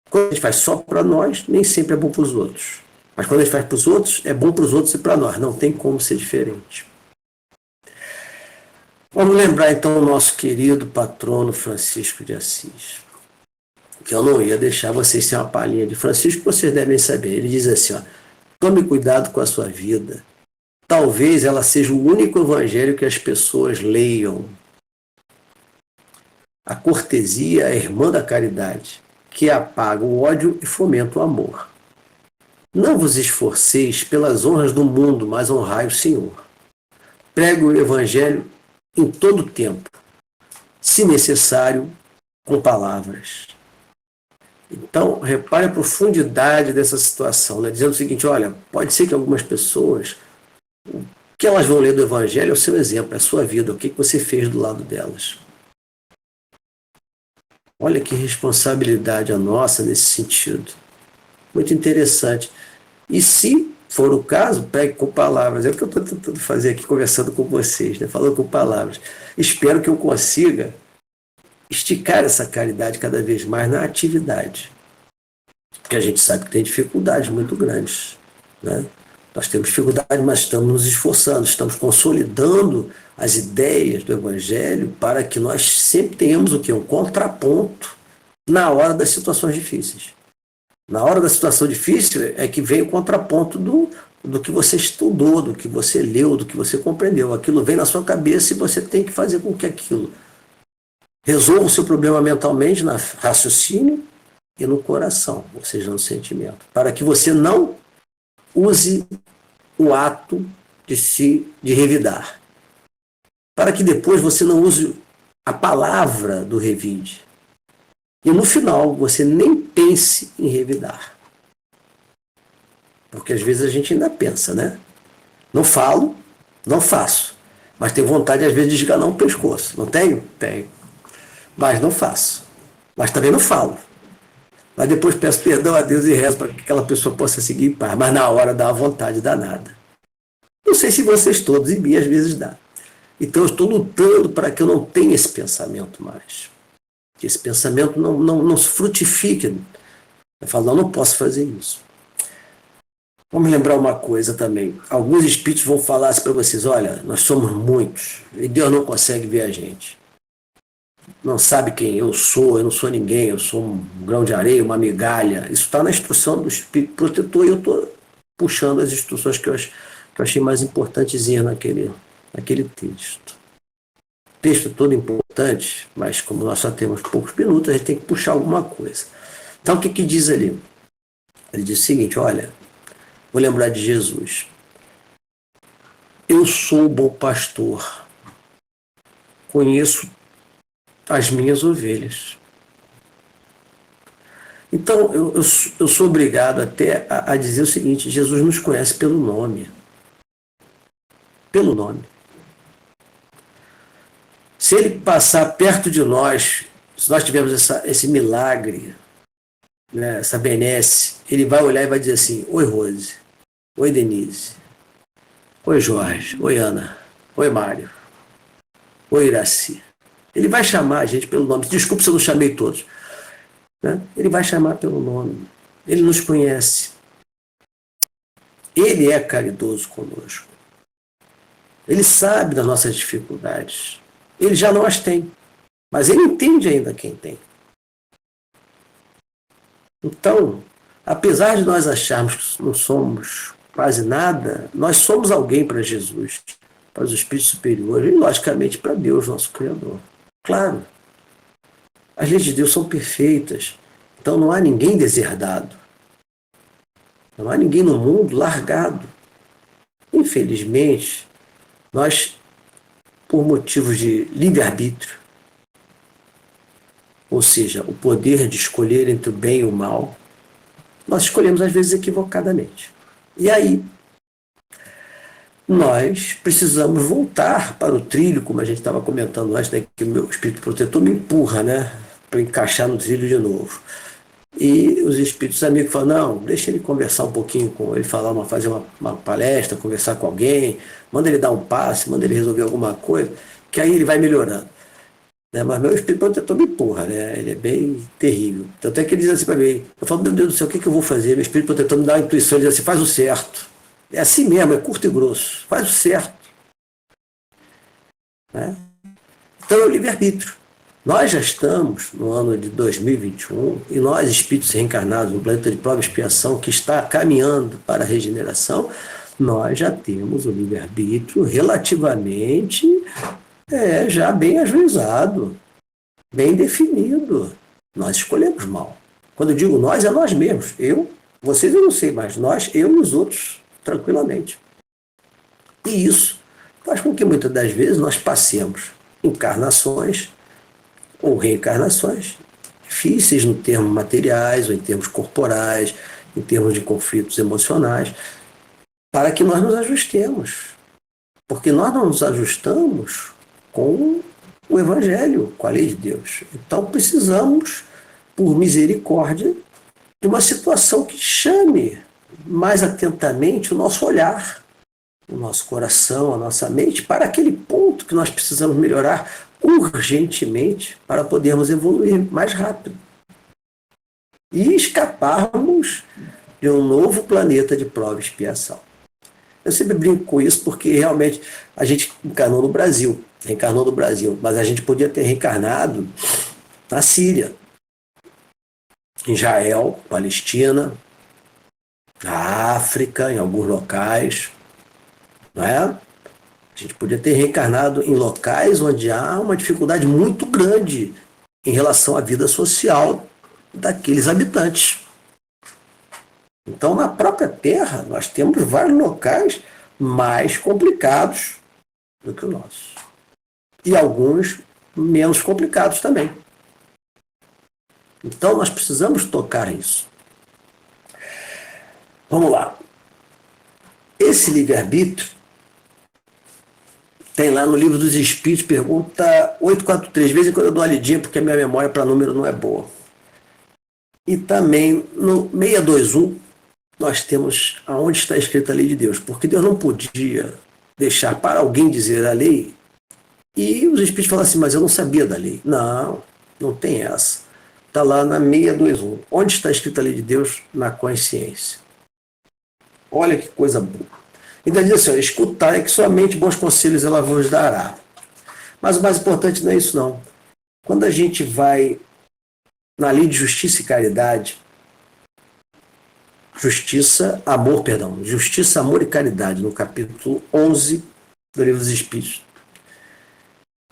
Quando a gente faz só para nós, nem sempre é bom para os outros. Mas quando a gente faz para os outros, é bom para os outros e para nós. Não tem como ser diferente. Vamos lembrar então o nosso querido patrono Francisco de Assis. Que eu não ia deixar vocês sem uma palhinha de Francisco, vocês devem saber. Ele diz assim, ó, tome cuidado com a sua vida. Talvez ela seja o único evangelho que as pessoas leiam. A cortesia é a irmã da caridade, que apaga o ódio e fomenta o amor. Não vos esforceis pelas honras do mundo, mas honrai o Senhor. Pregue o evangelho em todo o tempo, se necessário, com palavras. Então, repare a profundidade dessa situação, né? Dizendo o seguinte, olha, pode ser que algumas pessoas, o que elas vão ler do evangelho é o seu exemplo, é a sua vida, o que você fez do lado delas. Olha que responsabilidade a nossa nesse sentido. Muito interessante. E se for o caso, pregue com palavras. É o que eu estou tentando fazer aqui, conversando com vocês, né? Falando com palavras. Espero que eu consiga esticar essa caridade cada vez mais na atividade. Porque a gente sabe que tem dificuldades muito grandes, né? Nós temos dificuldades, mas estamos nos esforçando, estamos consolidando as ideias do Evangelho para que nós sempre tenhamos o quê? Um contraponto na hora das situações difíceis. Na hora da situação difícil é que vem o contraponto do que você estudou, do que você leu, do que você compreendeu. Aquilo vem na sua cabeça e você tem que fazer com que aquilo resolva o seu problema mentalmente, no raciocínio e no coração, ou seja, no sentimento. Para que você não use o ato de revidar. Para que depois você não use a palavra do revide. E no final você nem pense em revidar. Porque às vezes a gente ainda pensa, né? Não falo, não faço. Mas tenho vontade às vezes de esganar um pescoço. Não tenho? Tenho. Mas não faço. Mas também não falo. Mas depois peço perdão a Deus e rezo para que aquela pessoa possa seguir em paz. Mas na hora dá uma vontade danada. Não sei se vocês todos, em mim às vezes dá. Então eu estou lutando para que eu não tenha esse pensamento mais. Que esse pensamento não frutifique. Eu falo, não posso fazer isso. Vamos lembrar uma coisa também. Alguns espíritos vão falar assim para vocês, olha, nós somos muitos e Deus não consegue ver a gente. Não sabe quem eu não sou ninguém, eu sou um grão de areia, uma migalha. Isso está na instrução do Espírito Protetor e eu estou puxando as instruções que eu achei mais importantezinhas naquele texto. O texto é todo importante, mas como nós só temos poucos minutos, a gente tem que puxar alguma coisa. Então o que diz ali? Ele diz o seguinte, olha, vou lembrar de Jesus. Eu sou o bom pastor, conheço as minhas ovelhas. Então, eu sou obrigado até a dizer o seguinte, Jesus nos conhece pelo nome. Pelo nome. Se ele passar perto de nós, se nós tivermos esse milagre, né, essa benesse, ele vai olhar e vai dizer assim, oi Rose, oi Denise, oi Jorge, oi Ana, oi Mário, oi Iraci. Ele vai chamar a gente pelo nome. Desculpe se eu não chamei todos. Né? Ele vai chamar pelo nome. Ele nos conhece. Ele é caridoso conosco. Ele sabe das nossas dificuldades. Ele já não as tem. Mas ele entende ainda quem tem. Então, Apesar de nós acharmos que não somos quase nada, nós somos alguém para Jesus, para os espíritos superiores e, logicamente, para Deus, nosso Criador. Claro, as leis de Deus são perfeitas, então não há ninguém deserdado, não há ninguém no mundo largado. Infelizmente, nós, por motivos de livre-arbítrio, ou seja, o poder de escolher entre o bem e o mal, nós escolhemos às vezes equivocadamente. E aí, nós precisamos voltar para o trilho, como a gente estava comentando antes, né, que o meu espírito protetor me empurra, né, para encaixar no trilho de novo. E os espíritos amigos falam, não, deixa ele conversar um pouquinho com ele, fazer uma palestra, conversar com alguém, manda ele dar um passe, manda ele resolver alguma coisa, que aí ele vai melhorando. Né? Mas meu espírito protetor me empurra, né? Ele é bem terrível. Tanto é que ele diz assim para mim, eu falo, meu Deus do céu, o que eu vou fazer? Meu espírito protetor me dá uma intuição, ele diz assim, faz o certo. É assim mesmo, é curto e grosso, faz o certo. Né? Então é o livre-arbítrio. Nós já estamos no ano de 2021 e nós, espíritos reencarnados no planeta de prova e expiação, que está caminhando para a regeneração, nós já temos o livre-arbítrio relativamente já bem ajuizado, bem definido. Nós escolhemos mal. Quando eu digo nós, é nós mesmos. Eu, vocês eu não sei, mas nós, eu e os outros, tranquilamente. E isso faz com que muitas das vezes nós passemos encarnações ou reencarnações difíceis no termo materiais, ou em termos corporais, em termos de conflitos emocionais, para que nós nos ajustemos. Porque nós não nos ajustamos com o Evangelho, com a lei de Deus. Então precisamos, por misericórdia, de uma situação que chame mais atentamente o nosso olhar, o nosso coração, a nossa mente, para aquele ponto que nós precisamos melhorar urgentemente para podermos evoluir mais rápido e escaparmos de um novo planeta de prova e expiação. Eu sempre brinco com isso porque realmente a gente reencarnou no Brasil, mas a gente podia ter reencarnado na Síria, em Israel, Palestina, na África, em alguns locais, não é? A gente podia ter reencarnado em locais onde há uma dificuldade muito grande em relação à vida social daqueles habitantes. Então, na própria Terra, nós temos vários locais mais complicados do que o nosso. E alguns menos complicados também. Então, nós precisamos tocar isso. Vamos lá. Esse livre-arbítrio tem lá no Livro dos Espíritos, pergunta 843, de vez em quando eu dou uma lidinha porque a minha memória para número não é boa. E também no 621, nós temos aonde está escrita a lei de Deus, porque Deus não podia deixar para alguém dizer a lei e os Espíritos falam assim, mas eu não sabia da lei. Não, não tem essa. Está lá na 621. Onde está escrita a lei de Deus? Na consciência. Olha que coisa boa. Ainda diz assim, escutai que somente bons conselhos ela vos dará. Mas o mais importante não é isso não. Quando a gente vai na lei de justiça e caridade, justiça, amor e caridade, no capítulo 11 do Livro dos Espíritos.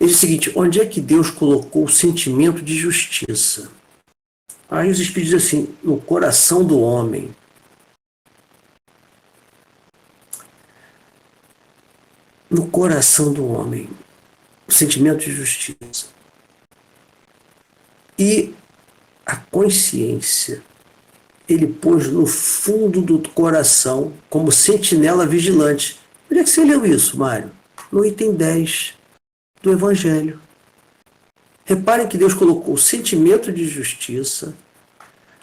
Ele diz o seguinte, onde é que Deus colocou o sentimento de justiça? Aí os Espíritos dizem assim, no coração do homem. No coração do homem, o sentimento de justiça. E a consciência, ele pôs no fundo do coração como sentinela vigilante. Onde é que você leu isso, Mário? No item 10 do Evangelho. Reparem que Deus colocou o sentimento de justiça,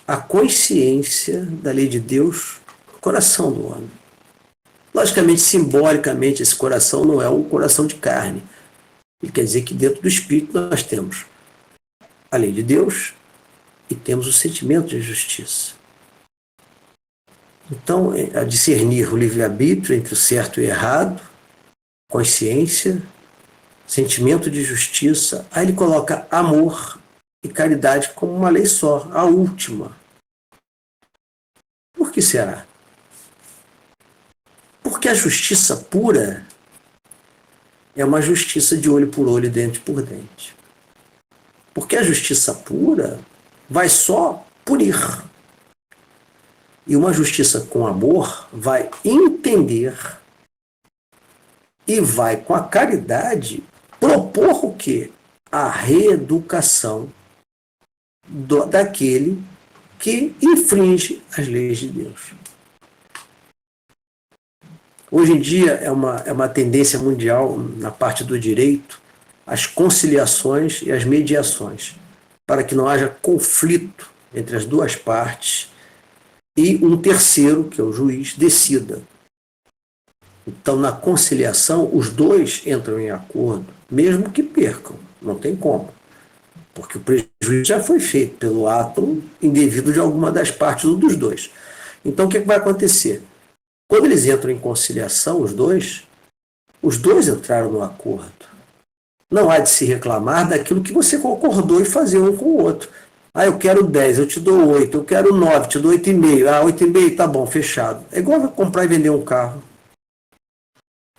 a consciência da lei de Deus, no coração do homem. Logicamente, simbolicamente, esse coração não é um coração de carne. Ele quer dizer que dentro do espírito nós temos a lei de Deus e temos o sentimento de justiça. Então, a discernir o livre-arbítrio entre o certo e o errado, consciência, sentimento de justiça, aí ele coloca amor e caridade como uma lei só, a última. Por que será? Porque a justiça pura é uma justiça de olho por olho e dente por dente. Porque a justiça pura vai só punir. E uma justiça com amor vai entender e vai, com a caridade, propor o quê? A reeducação daquele que infringe as leis de Deus. Hoje em dia é uma tendência mundial, na parte do direito, as conciliações e as mediações, para que não haja conflito entre as duas partes e um terceiro, que é o juiz, decida. Então, na conciliação, os dois entram em acordo, mesmo que percam, não tem como, porque o prejuízo já foi feito pelo ato indevido de alguma das partes ou dos dois. Então, o que vai acontecer? Quando eles entram em conciliação, os dois entraram no acordo. Não há de se reclamar daquilo que você concordou em fazer um com o outro. Ah, eu quero 10, eu te dou 8, eu quero 9, te dou 8,5. Ah, 8,5, tá bom, fechado. É igual comprar e vender um carro.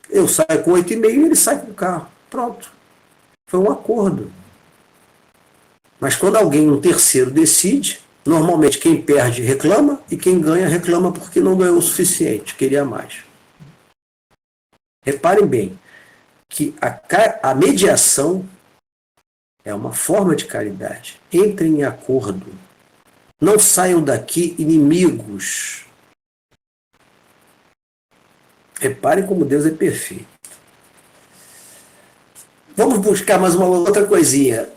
Eu saio com 8,5 e ele sai com o carro. Pronto. Foi um acordo. Mas quando um terceiro decide, normalmente quem perde reclama e quem ganha reclama porque não ganhou o suficiente, queria mais. Reparem bem que a mediação é uma forma de caridade. Entrem em acordo. Não saiam daqui inimigos. Reparem como Deus é perfeito. Vamos buscar mais uma outra coisinha.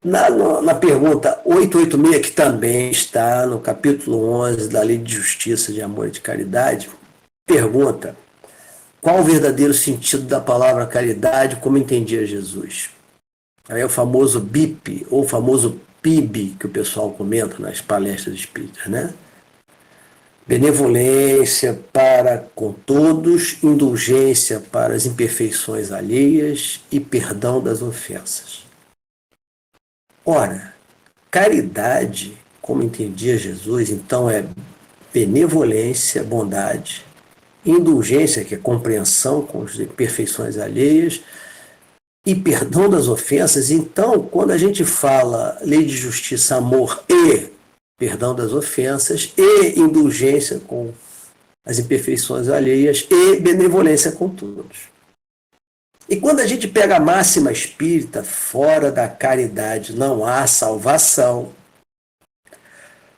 Na pergunta 886, que também está no capítulo 11 da Lei de Justiça, de Amor e de Caridade, pergunta: qual o verdadeiro sentido da palavra caridade, como entendia Jesus? Aí é o famoso BIP, ou o famoso PIB, que o pessoal comenta nas palestras espíritas, né? Benevolência para com todos, indulgência para as imperfeições alheias e perdão das ofensas. Ora, caridade, como entendia Jesus, então é benevolência, bondade, indulgência, que é compreensão com as imperfeições alheias, e perdão das ofensas. Então, quando a gente fala lei de justiça, amor e perdão das ofensas, e indulgência com as imperfeições alheias, e benevolência com todos. E quando a gente pega a máxima espírita, fora da caridade não há salvação,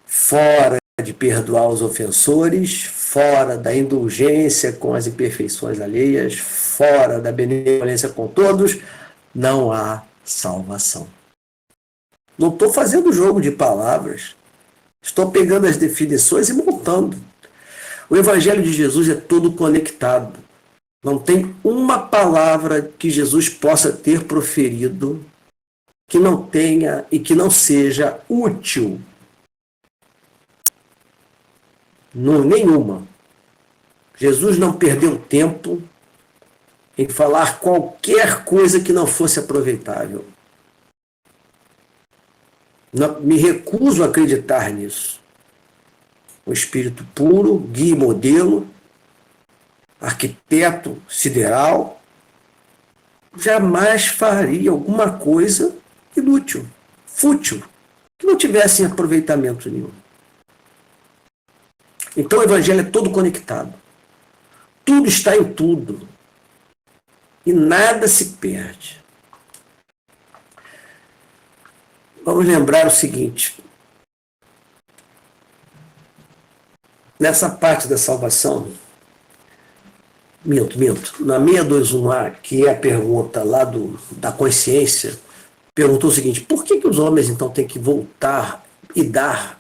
fora de perdoar os ofensores, fora da indulgência com as imperfeições alheias, fora da benevolência com todos, não há salvação. Não estou fazendo jogo de palavras, estou pegando as definições e montando. O Evangelho de Jesus é todo conectado. Não tem uma palavra que Jesus possa ter proferido que não tenha e que não seja útil. Nenhuma. Jesus não perdeu tempo em falar qualquer coisa que não fosse aproveitável. Não, me recuso a acreditar nisso. O espírito puro, guia e modelo, arquiteto sideral, jamais faria alguma coisa inútil, fútil, que não tivesse aproveitamento nenhum. Então o Evangelho é todo conectado. Tudo está em tudo. E nada se perde. Vamos lembrar o seguinte. Nessa parte da salvação, minto. Na 621A, que é a pergunta lá da consciência, perguntou o seguinte: por que os homens então têm que voltar e dar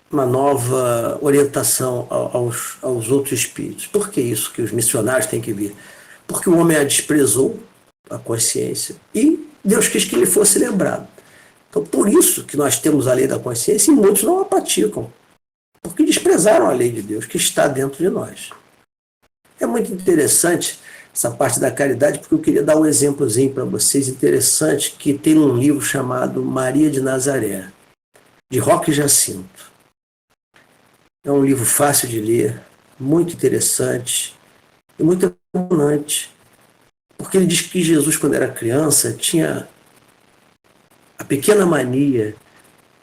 uma nova orientação aos outros espíritos? Por que isso que os missionários têm que vir? Porque o homem a desprezou, a consciência, e Deus quis que ele fosse lembrado. Então, por isso que nós temos a lei da consciência e muitos não a praticam, porque desprezaram a lei de Deus que está dentro de nós. É muito interessante essa parte da caridade, porque eu queria dar um exemplozinho para vocês interessante, que tem um livro chamado Maria de Nazaré, de Roque Jacinto. É um livro fácil de ler, muito interessante e muito emocionante, porque ele diz que Jesus, quando era criança, tinha a pequena mania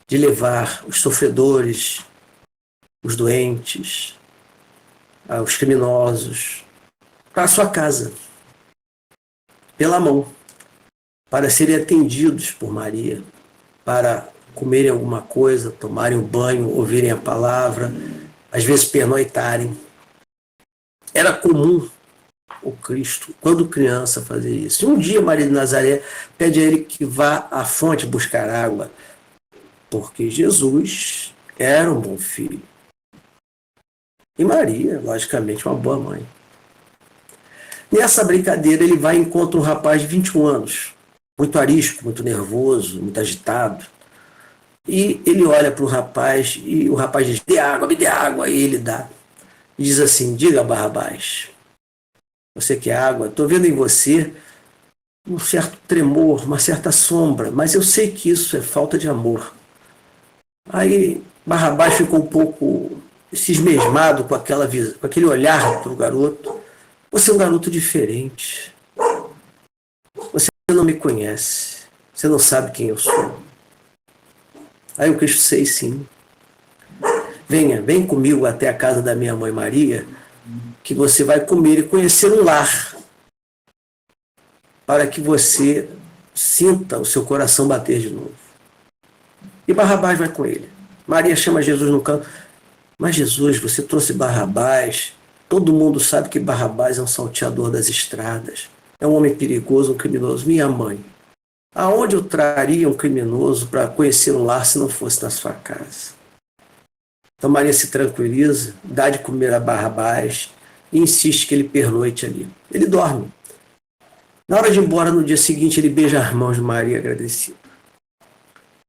de levar os sofredores, os doentes, os criminosos, para a sua casa, pela mão, para serem atendidos por Maria, para comerem alguma coisa, tomarem um banho, ouvirem a palavra, às vezes pernoitarem. Era comum o Cristo, quando criança, fazer isso. E um dia Maria de Nazaré pede a ele que vá à fonte buscar água, porque Jesus era um bom filho. E Maria, logicamente, uma boa mãe. Nessa brincadeira, ele vai e encontra um rapaz de 21 anos, muito arisco, muito nervoso, muito agitado. E ele olha para o rapaz e o rapaz diz: me dê água. E ele dá. E diz assim: diga, Barrabás, você quer água? Estou vendo em você um certo tremor, uma certa sombra, mas eu sei que isso é falta de amor. Aí Barrabás ficou um pouco cismesmado com aquele olhar para o garoto. Você é um garoto diferente. Você não me conhece. Você não sabe quem eu sou. Aí o Cristo: sei sim. Vem comigo até a casa da minha mãe Maria, que você vai comer e conhecer um lar, para que você sinta o seu coração bater de novo. E Barrabás vai com ele. Maria chama Jesus no canto: mas Jesus, você trouxe Barrabás. Todo mundo sabe que Barrabás é um salteador das estradas. É um homem perigoso, um criminoso. Minha mãe, aonde eu traria um criminoso para conhecer um lar se não fosse na sua casa? Então Maria se tranquiliza, dá de comer a Barrabás e insiste que ele pernoite ali. Ele dorme. Na hora de ir embora, no dia seguinte, ele beija as mãos de Maria agradecido.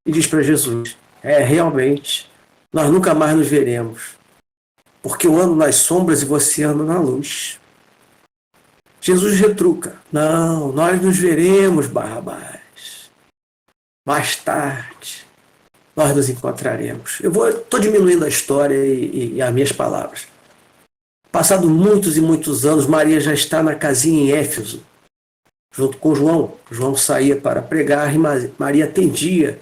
E diz para Jesus: realmente, nós nunca mais nos veremos, porque eu ando nas sombras e você anda na luz. Jesus retruca: não, nós nos veremos, Barrabás. Mais tarde, nós nos encontraremos. Estou diminuindo a história e as minhas palavras. Passados muitos e muitos anos, Maria já está na casinha em Éfeso, junto com João. João saía para pregar e Maria atendia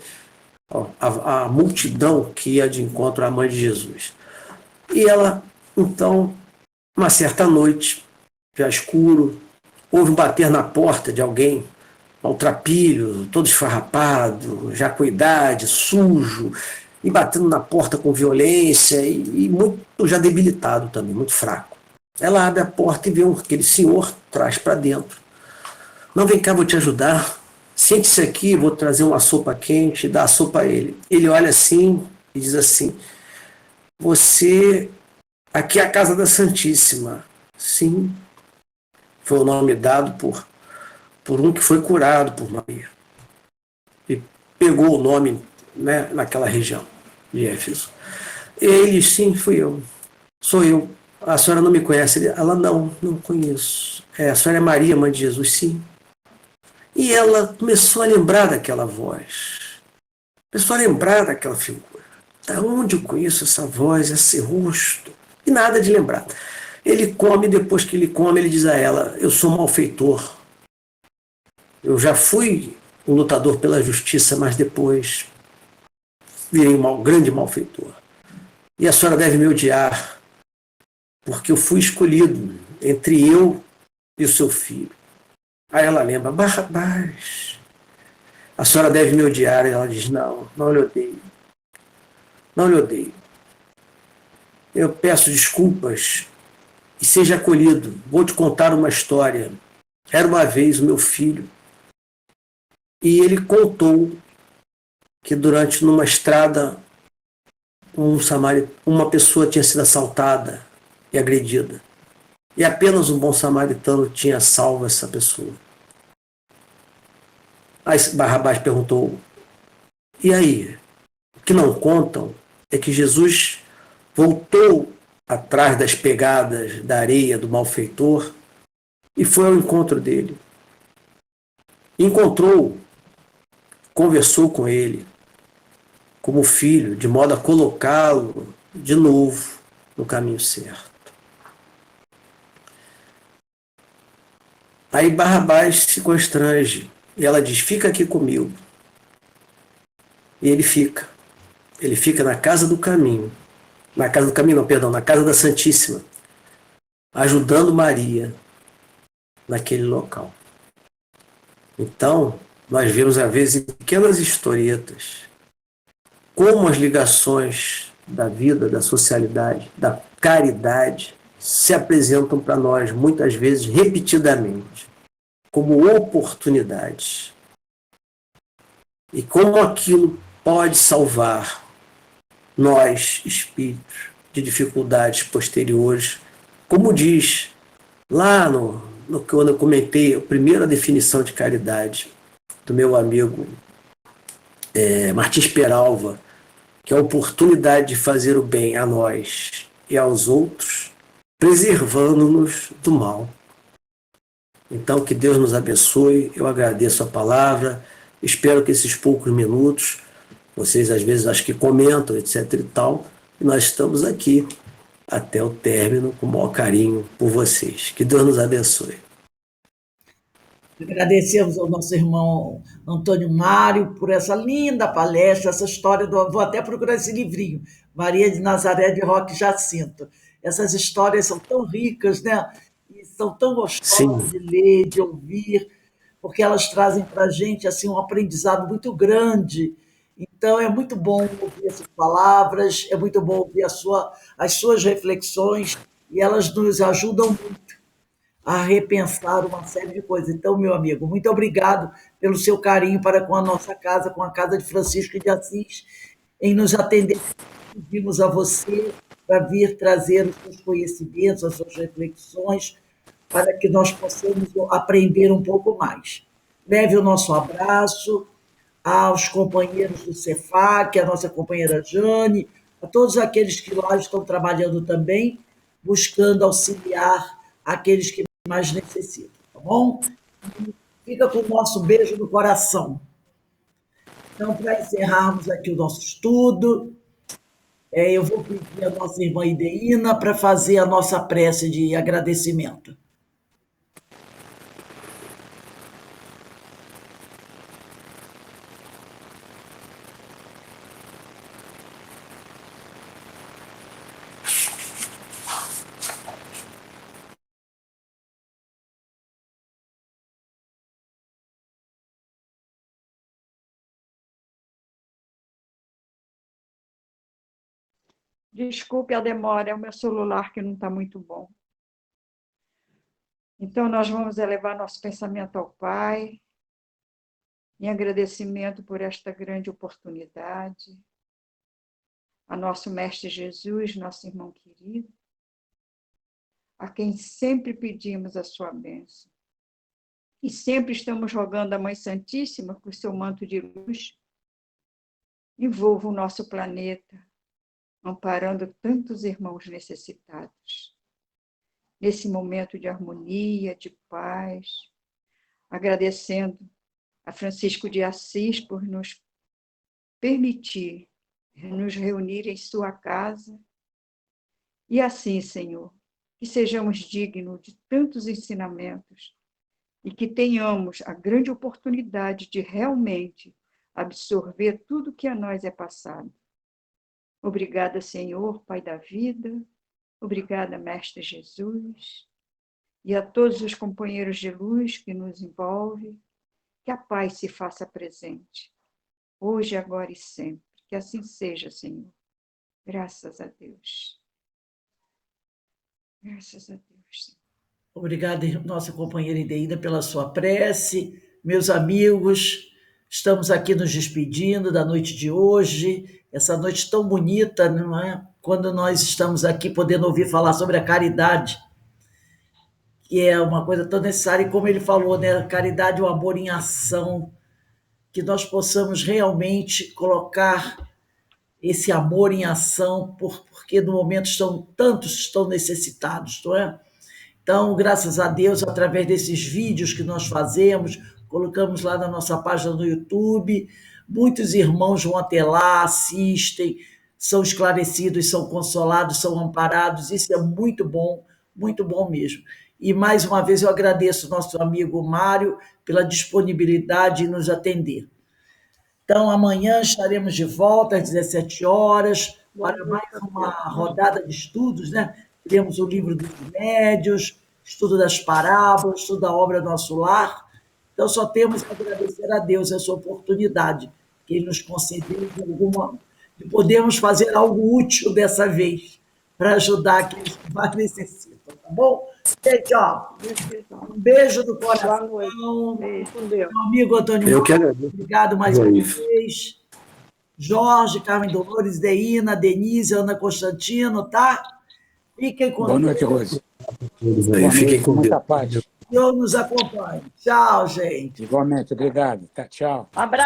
a multidão que ia de encontro à mãe de Jesus. E ela, então, uma certa noite, já escuro, houve um bater na porta de alguém, maltrapilho, todo esfarrapado, já com idade, sujo, e batendo na porta com violência e muito já debilitado também, muito fraco. Ela abre a porta e vê aquele senhor, traz para dentro. Não, vem cá, vou te ajudar. Sente-se aqui, vou trazer uma sopa quente, dá a sopa a ele. Ele olha assim e diz assim: você, aqui é a casa da Santíssima. Sim, foi o nome dado por um que foi curado por Maria. E pegou o nome, né, naquela região de Éfeso. Ele: sim, fui eu. Sou eu. A senhora não me conhece? Ela: não conheço. A senhora é Maria, mãe de Jesus? Sim. E ela começou a lembrar daquela voz. Começou a lembrar daquela figura. Da onde eu conheço essa voz, esse rosto? E nada de lembrar. Ele come, depois que ele come, ele diz a ela: eu sou malfeitor. Eu já fui um lutador pela justiça, mas depois virei um grande malfeitor. E a senhora deve me odiar, porque eu fui escolhido entre eu e o seu filho. Aí ela lembra: Barrabás, a senhora deve me odiar. E ela diz: não lhe odeio. Não lhe odeio. Eu peço desculpas e seja acolhido. Vou te contar uma história. Era uma vez o meu filho, e ele contou que durante numa estrada uma pessoa tinha sido assaltada e agredida. E apenas um bom samaritano tinha salvo essa pessoa. Aí Barrabás perguntou: e aí? O que não contam é que Jesus voltou atrás das pegadas da areia do malfeitor e foi ao encontro dele. Encontrou, conversou com ele como filho, de modo a colocá-lo de novo no caminho certo. Aí Barrabás se constrange e ela diz: fica aqui comigo. E ele fica. Ele fica na casa do caminho. Na casa do caminho, não, perdão, na casa da Santíssima, ajudando Maria naquele local. Então, nós vemos, às vezes, em pequenas historietas, como as ligações da vida, da socialidade, da caridade, se apresentam para nós, muitas vezes, repetidamente, como oportunidades. E como aquilo pode salvar nós, espíritos, de dificuldades posteriores, como diz lá quando eu comentei a primeira definição de caridade do meu amigo Martins Peralva, que é a oportunidade de fazer o bem a nós e aos outros, preservando-nos do mal. Então, que Deus nos abençoe, eu agradeço a palavra, espero que esses poucos minutos, vocês às vezes acho que comentam, etc e tal, e nós estamos aqui até o término, com o maior carinho por vocês. Que Deus nos abençoe. Agradecemos ao nosso irmão Antônio Mário por essa linda palestra, essa história do. Vou até procurar esse livrinho, Maria de Nazaré de Roque Jacinto. Essas histórias são tão ricas, né? E são tão gostosas Sim, de ler, de ouvir, porque elas trazem para a gente assim, um aprendizado muito grande. Então, é muito bom ouvir essas palavras, é muito bom ouvir as suas reflexões, e elas nos ajudam a repensar uma série de coisas. Então, meu amigo, muito obrigado pelo seu carinho para com a nossa casa, com a casa de Francisco de Assis, em nos atender. Pedimos a você para vir trazer os seus conhecimentos, as suas reflexões, para que nós possamos aprender um pouco mais. Leve o nosso abraço aos companheiros do Cefac, a nossa companheira Jane, a todos aqueles que lá estão trabalhando também, buscando auxiliar aqueles que mais necessitam, tá bom? Fica com o nosso beijo no coração. Então, para encerrarmos aqui o nosso estudo, eu vou pedir a nossa irmã Ideína para fazer a nossa prece de agradecimento. Desculpe a demora, é o meu celular que não está muito bom. Então, nós vamos elevar nosso pensamento ao Pai, em agradecimento por esta grande oportunidade, a nosso Mestre Jesus, nosso irmão querido, a quem sempre pedimos a sua bênção. E sempre estamos rogando à Mãe Santíssima, que o seu manto de luz envolva o nosso planeta, amparando tantos irmãos necessitados. Nesse momento de harmonia, de paz, agradecendo a Francisco de Assis por nos permitir nos reunir em sua casa. E assim, Senhor, que sejamos dignos de tantos ensinamentos e que tenhamos a grande oportunidade de realmente absorver tudo que a nós é passado. Obrigada, Senhor, Pai da vida. Obrigada, Mestre Jesus. E a todos os companheiros de luz que nos envolvem, que a paz se faça presente, hoje, agora e sempre. Que assim seja, Senhor. Graças a Deus. Graças a Deus. Obrigada, nossa companheira Ideína, pela sua prece. Meus amigos, estamos aqui nos despedindo da noite de hoje, essa noite tão bonita, não é? Quando nós estamos aqui podendo ouvir falar sobre a caridade, que é uma coisa tão necessária, e como ele falou, né? A caridade, o amor em ação, que nós possamos realmente colocar esse amor em ação, porque no momento tantos estão necessitados, não é? Então, graças a Deus, através desses vídeos que nós fazemos, colocamos lá na nossa página no YouTube, muitos irmãos vão até lá, assistem, são esclarecidos, são consolados, são amparados. Isso é muito bom mesmo. E, mais uma vez, eu agradeço ao nosso amigo Mário pela disponibilidade em nos atender. Então, amanhã estaremos de volta às 17 horas para mais uma rodada de estudos, né? Teremos o livro dos médios, estudo das parábolas, estudo da obra Nosso Lar. Então, só temos que agradecer a Deus essa oportunidade que Ele nos concedeu de podermos fazer algo útil dessa vez para ajudar aqueles que mais necessitam, tá bom? Gente, ó, um beijo do coração. Boa noite. Beijo com Deus. Meu amigo Antônio Eu que Mauro, agradeço. obrigado mais uma vez. Jorge, Carmen Dolores, Deína, Denise, Ana Constantino, tá? Fiquem com Boa noite, Deus. Rose. Aí, fiquem com Muita Deus. paz. Deus nos acompanhe. Tchau, gente. Igualmente, obrigado. Tá, tchau. Um abraço.